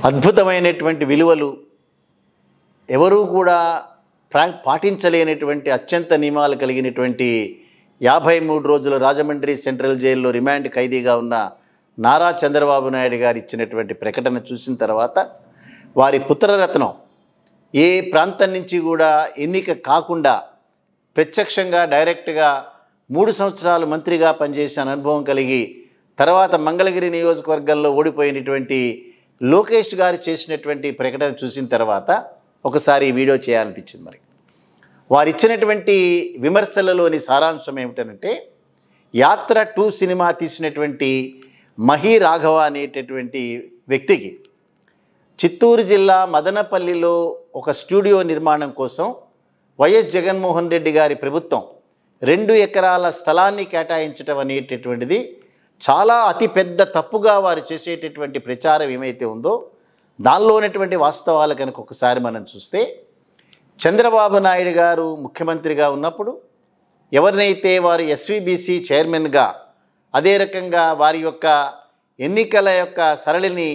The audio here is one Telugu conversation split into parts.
అద్భుతమైనటువంటి విలువలు ఎవరూ కూడా పాటించలేనటువంటి అత్యంత నియమాలు కలిగినటువంటి 53 రోజుల రాజమండ్రి సెంట్రల్ జైల్లో రిమాండ్ ఖైదీగా ఉన్న నారా చంద్రబాబు నాయుడు గారు ఇచ్చినటువంటి ప్రకటన చూసిన తర్వాత వారి పుత్రరత్నం ఏ ప్రాంతం నుంచి కూడా ఎన్నిక కాకుండా ప్రత్యక్షంగా డైరెక్ట్గా 3 సంవత్సరాలు మంత్రిగా పనిచేసిన అనుభవం కలిగి తర్వాత మంగళగిరి నియోజకవర్గంలో ఓడిపోయినటువంటి లోకేష్ గారు చేసినటువంటి ప్రకటన చూసిన తర్వాత ఒకసారి ఈ వీడియో చేయాలనిపించింది. మరి వారు ఇచ్చినటువంటి విమర్శలలోని సారాంశం ఏమిటంటే, యాత్ర 2 సినిమా తీసినటువంటి మహి రాఘవ అనేటటువంటి వ్యక్తికి చిత్తూరు జిల్లా మదనపల్లిలో ఒక స్టూడియో నిర్మాణం కోసం వైఎస్ జగన్మోహన్ రెడ్డి గారి ప్రభుత్వం 2 ఎకరాల స్థలాన్ని కేటాయించడం అనేటటువంటిది చాలా అతిపెద్ద తప్పుగా వారు చేసేటటువంటి ప్రచారం ఏమైతే ఉందో దానిలో ఉన్నటువంటి వాస్తవాలు కనుక ఒకసారి మనం చూస్తే, చంద్రబాబు నాయుడు గారు ముఖ్యమంత్రిగా ఉన్నప్పుడు ఎవరినైతే వారు ఎస్వీబీసీ చైర్మన్గా, అదే రకంగా వారి యొక్క ఎన్నికల యొక్క సరళిని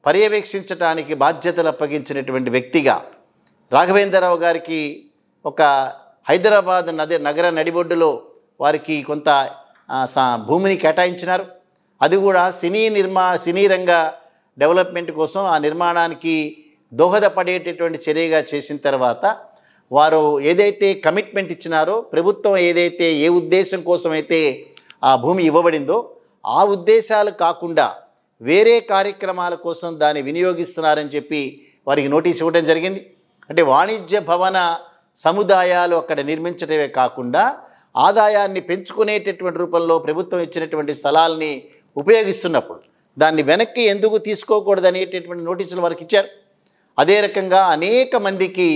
పర్యవేక్షించడానికి బాధ్యతలు అప్పగించినటువంటి వ్యక్తిగా రాఘవేంద్రరావు గారికి ఒక హైదరాబాద్ నగర నడిబొడ్డులో వారికి కొంత భూమిని కేటాయించినారు. అది కూడా సినీ రంగ డెవలప్మెంట్ కోసం ఆ నిర్మాణానికి దోహదపడేటటువంటి చర్యగా చేసిన తర్వాత వారు ఏదైతే కమిట్మెంట్ ఇచ్చినారో, ప్రభుత్వం ఏదైతే ఏ ఉద్దేశం కోసమైతే ఆ భూమి ఇవ్వబడిందో ఆ ఉద్దేశాలు కాకుండా వేరే కార్యక్రమాల కోసం దాన్ని వినియోగిస్తున్నారని చెప్పి వారికి నోటీస్ ఇవ్వడం జరిగింది. అంటే వాణిజ్య భవన సముదాయాలు అక్కడ నిర్మించడమే కాకుండా ఆదాయాన్ని పెంచుకునేటటువంటి రూపంలో ప్రభుత్వం ఇచ్చినటువంటి స్థలాల్ని ఉపయోగిస్తున్నప్పుడు దాన్ని వెనక్కి ఎందుకు తీసుకోకూడదు అనేటటువంటి నోటీసులు వారికి ఇచ్చారు. అదే రకంగా అనేక మందికి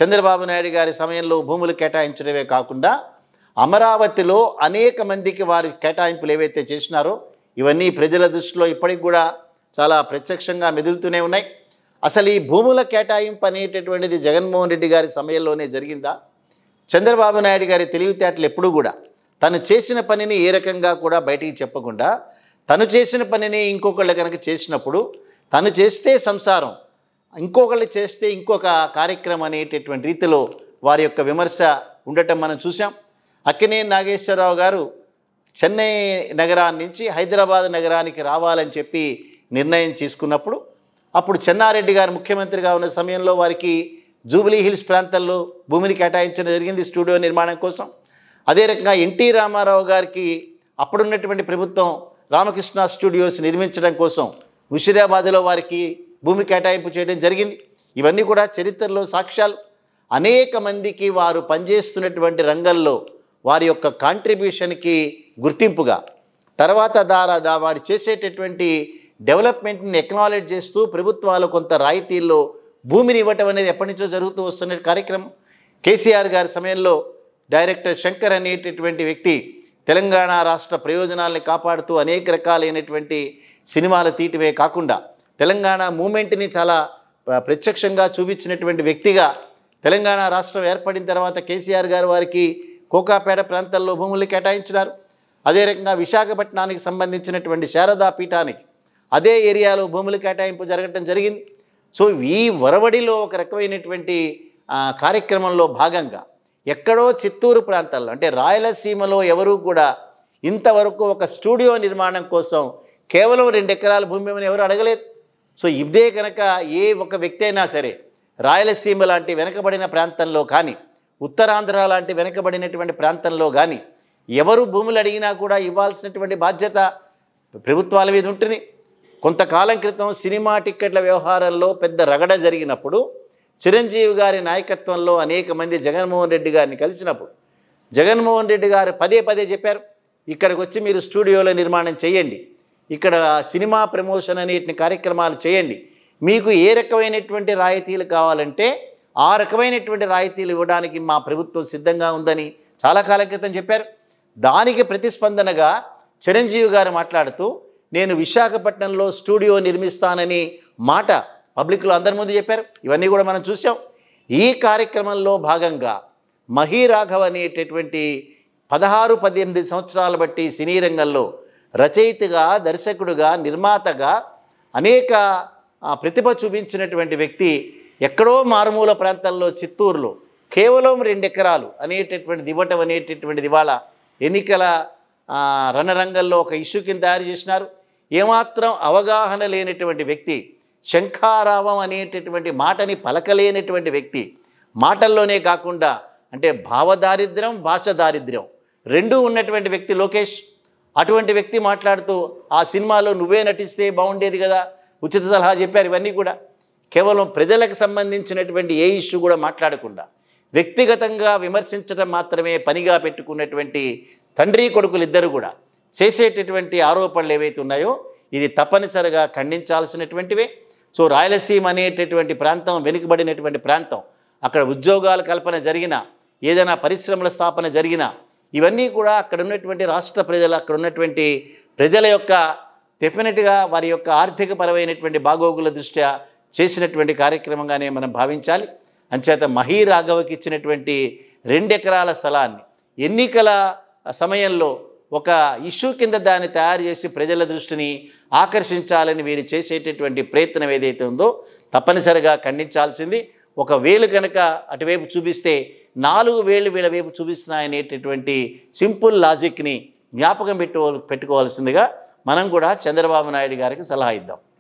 చంద్రబాబు నాయుడు గారి సమయంలో భూములు కేటాయించడమే కాకుండా అమరావతిలో అనేక మందికి వారి కేటాయింపులు ఏవైతే చేసినారో ఇవన్నీ ప్రజల దృష్టిలో ఇప్పటికి కూడా చాలా ప్రత్యక్షంగా మెదులుతూనే ఉన్నాయి. అసలు ఈ భూముల కేటాయింపు అనేటటువంటిది జగన్మోహన్ రెడ్డి గారి సమయంలోనే జరిగిందా? చంద్రబాబు నాయుడు గారి తెలివితేటలు ఎప్పుడూ కూడా తను చేసిన పనిని ఏ రకంగా కూడా బయటికి చెప్పకుండా, తను చేసిన పనిని ఇంకొకళ్ళు కనుక చేసినప్పుడు తను చేస్తే సంసారం, ఇంకొకళ్ళు చేస్తే ఇంకొక కార్యక్రమం అనేటటువంటి రీతిలో వారి యొక్క విమర్శ ఉండటం మనం చూసాం. అక్కినేని నాగేశ్వరరావు గారు చెన్నై నగరాన్ని నుంచి హైదరాబాద్ నగరానికి రావాలని చెప్పి నిర్ణయం తీసుకున్నప్పుడు అప్పుడు చెన్నారెడ్డి గారు ముఖ్యమంత్రిగా ఉన్న సమయంలో వారికి జూబ్లీ హిల్స్ ప్రాంతంలో భూమిని కేటాయించడం జరిగింది స్టూడియో నిర్మాణం కోసం. అదే రకంగా ఎన్టీ రామారావు గారికి అప్పుడున్నటువంటి ప్రభుత్వం రామకృష్ణ స్టూడియోస్ నిర్మించడం కోసం ముషిరాబాద్లో వారికి భూమి కేటాయింపు చేయడం జరిగింది. ఇవన్నీ కూడా చరిత్రలో సాక్ష్యాలు. అనేక మందికి వారు పనిచేస్తున్నటువంటి రంగంలో వారి యొక్క కాంట్రిబ్యూషన్కి గుర్తింపుగా తర్వాత వారు చేసేటటువంటి డెవలప్మెంట్ని ఎక్నాలెడ్జ్ చేస్తూ ప్రభుత్వాలు కొంత రాయితీల్లో భూమిని ఇవ్వటం అనేది ఎప్పటి నుంచో జరుగుతూ వస్తున్న కార్యక్రమం. కేసీఆర్ గారి సమయంలో డైరెక్టర్ శంకర్ అనేటటువంటి వ్యక్తి తెలంగాణ రాష్ట్ర ప్రయోజనాల్ని కాపాడుతూ అనేక రకాలైనటువంటి సినిమాలు తీయటమే కాకుండా తెలంగాణ మూమెంట్ని చాలా ప్రత్యక్షంగా చూపించినటువంటి వ్యక్తిగా తెలంగాణ రాష్ట్రం ఏర్పడిన తర్వాత కేసీఆర్ గారు వారికి కోకాపేట ప్రాంతాల్లో భూములు కేటాయించినారు. అదే రకంగా విశాఖపట్నానికి సంబంధించినటువంటి శారదా పీఠానికి అదే ఏరియాలో భూములు కేటాయింపు జరగటం జరిగింది. సో ఈ వరవడిలో ఒక రకమైనటువంటి కార్యక్రమంలో భాగంగా ఎక్కడో చిత్తూరు ప్రాంతాల్లో, అంటే రాయలసీమలో ఎవరూ కూడా ఇంతవరకు ఒక స్టూడియో నిర్మాణం కోసం కేవలం 2 ఎకరాల భూమి అని ఎవరు అడగలేదు. సో ఇదే కనుక ఏ ఒక వ్యక్తి అయినా సరే రాయలసీమ లాంటి వెనకబడిన ప్రాంతంలో కానీ, ఉత్తరాంధ్ర లాంటి వెనకబడినటువంటి ప్రాంతంలో కానీ ఎవరు భూములు అడిగినా కూడా ఇవ్వాల్సినటువంటి బాధ్యత ప్రభుత్వాల మీద ఉంటుంది. కొంతకాలం క్రితం సినిమా టిక్కెట్ల వ్యవహారంలో పెద్ద రగడ జరిగినప్పుడు చిరంజీవి గారి నాయకత్వంలో అనేక మంది జగన్మోహన్ రెడ్డి గారిని కలిసినప్పుడు జగన్మోహన్ రెడ్డి గారు పదే చెప్పారు, ఇక్కడికి వచ్చి మీరు స్టూడియోలో నిర్మాణం చేయండి, ఇక్కడ సినిమా ప్రమోషన్ అనేటి కార్యక్రమాలు చేయండి, మీకు ఏ రకమైనటువంటి రాయితీలు కావాలంటే ఆ రకమైనటువంటి రాయితీలు ఇవ్వడానికి మా ప్రభుత్వం సిద్ధంగా ఉందని చాలా కాలం క్రితం చెప్పారు. దానికి ప్రతిస్పందనగా చిరంజీవి గారు మాట్లాడుతూ నేను విశాఖపట్నంలో స్టూడియో నిర్మిస్తానని మాట పబ్లిక్లో అందరి ముందు చెప్పారు. ఇవన్నీ కూడా మనం చూసాం. ఈ కార్యక్రమంలో భాగంగా మహి రాఘవ అనేటటువంటి 16-18 సంవత్సరాలు బట్టి సినీ రంగంలో రచయితగా, దర్శకుడుగా, నిర్మాతగా అనేక ప్రతిభ చూపించినటువంటి వ్యక్తి ఎక్కడో మారుమూల ప్రాంతాల్లో చిత్తూరులో కేవలం 2 ఎకరాలు అనేటటువంటిది ఇవ్వటం అనేటటువంటిది ఇవాళ ఎన్నికల రణరంగంలో ఒక ఇష్యూ కింద తయారు చేసినారు. ఏమాత్రం అవగాహన లేనటువంటి వ్యక్తి, శంఖారావం అనేటటువంటి మాటని పలకలేనటువంటి వ్యక్తి, మాటల్లోనే కాకుండా అంటే భావదారిద్ర్యం, భాష దారిద్ర్యం రెండూ ఉన్నటువంటి వ్యక్తి లోకేష్. అటువంటి వ్యక్తి మాట్లాడుతూ ఆ సినిమాలో నువ్వే నటిస్తే బాగుండేది కదా, ఉచిత సలహా చెప్పారు. ఇవన్నీ కూడా కేవలం ప్రజలకు సంబంధించినటువంటి ఏ ఇష్యూ కూడా మాట్లాడకుండా వ్యక్తిగతంగా విమర్శించడం మాత్రమే పనిగా పెట్టుకున్నటువంటి తండ్రి కొడుకులు ఇద్దరు కూడా చేసేటటువంటి ఆరోపణలు ఏవైతే ఉన్నాయో ఇది తప్పనిసరిగా ఖండించాల్సినటువంటివే. సో రాయలసీమ అనేటటువంటి ప్రాంతం వెనుకబడినటువంటి ప్రాంతం, అక్కడ ఉద్యోగాల కల్పన జరిగిన, ఏదైనా పరిశ్రమల స్థాపన జరిగిన, ఇవన్నీ కూడా అక్కడ ఉన్నటువంటి రాష్ట్ర ప్రజలు, అక్కడ ఉన్నటువంటి ప్రజల యొక్క డెఫినెట్గా వారి యొక్క ఆర్థికపరమైనటువంటి బాగోగుల దృష్ట్యా చేసినటువంటి కార్యక్రమంగానే మనం భావించాలి. అంచేత మహీ రాఘవకి ఇచ్చినటువంటి 2 ఎకరాల స్థలాన్ని ఎన్నికల సమయంలో ఒక ఇష్యూ కింద దాన్ని తయారు చేసి ప్రజల దృష్టిని ఆకర్షించాలని వీరు చేసేటటువంటి ప్రయత్నం ఏదైతే ఉందో తప్పనిసరిగా ఖండించాల్సింది. ఒక వేలు కనుక అటువైపు చూపిస్తే 4 వేలు వీళ్ళ వైపు చూపిస్తున్నాయనేటటువంటి సింపుల్ లాజిక్ని జ్ఞాపకం పెట్టుకోవాల్సిందిగా మనం కూడా చంద్రబాబు నాయుడు గారికి సలహా ఇద్దాం.